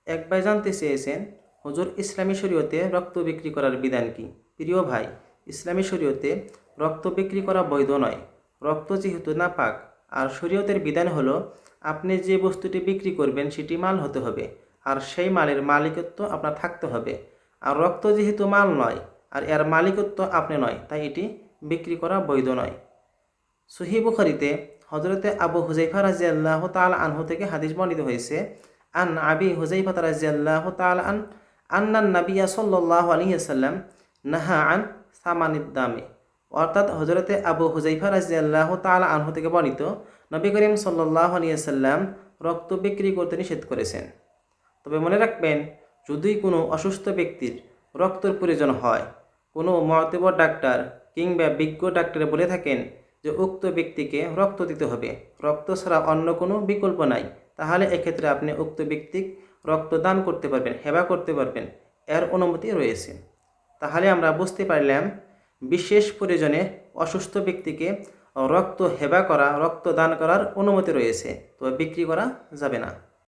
এক ভাই জানতে চেয়েছেন, হুজুর ইসলামী শরীয়তে রক্ত বিক্রি করার বিধান কি? প্রিয় ভাই, ইসলামী শরীয়তে রক্ত বিক্রি করা বৈধ নয়। রক্ত যেহেতু নাপাক, আর শরীয়তের বিধান হলো আপনি যে বস্তুটি বিক্রি করবেন সেটি মাল হতে হবে, আর সেই মালের মালিকত্ব আপনার থাকতে হবে। আর রক্ত যেহেতু মাল নয় আর এর মালিকত্ব আপনি নয়, তাই এটি বিক্রি করা বৈধ নয়। সহিহ বুখারীতে হযরতে আবু হুযায়ফা রাদিয়াল্লাহু তাআলা আনহু থেকে হাদিস বর্ণিত হয়েছে, আন আবি হুযায়ফা রাদিয়াল্লাহু তাআলা আন্নান নাবিয়্যা সাল্লাল্লাহু আলাইহি ওয়াসাল্লাম নাহা আন সামানিদ দামে। অর্থাৎ হযরতে আবু হুযায়ফা রাদিয়াল্লাহু তাআলা আনহু থেকে বর্ণিত, নবী করিম সাল্লাল্লাহু আলাইহি ওয়াসাল্লাম রক্ত বিক্রি করতে নিষেধ করেছেন। তবে মনে রাখবেন, যদি কোনো অসুস্থ ব্যক্তির রক্তের প্রয়োজন হয়, কোনো মুআতাবার ডাক্তার কিংবা বিজ্ঞ ডাক্তার বলে থাকেন যে উক্ত ব্যক্তিকে রক্ত দিতে হবে, রক্ত ছাড়া অন্য কোনো বিকল্প নাই, তাহলে এক্ষেত্রে আপনি উক্ত ব্যক্তিকে রক্ত দান করতে পারবেন, হেবা করতে পারবেন, এর অনুমতি রয়েছে। তাহলে আমরা বুঝতে পারলাম, বিশেষ প্রয়োজনে অসুস্থ ব্যক্তিকে রক্ত হেবা করা, রক্ত দান করার অনুমতি রয়েছে, তবে বিক্রি করা যাবে না।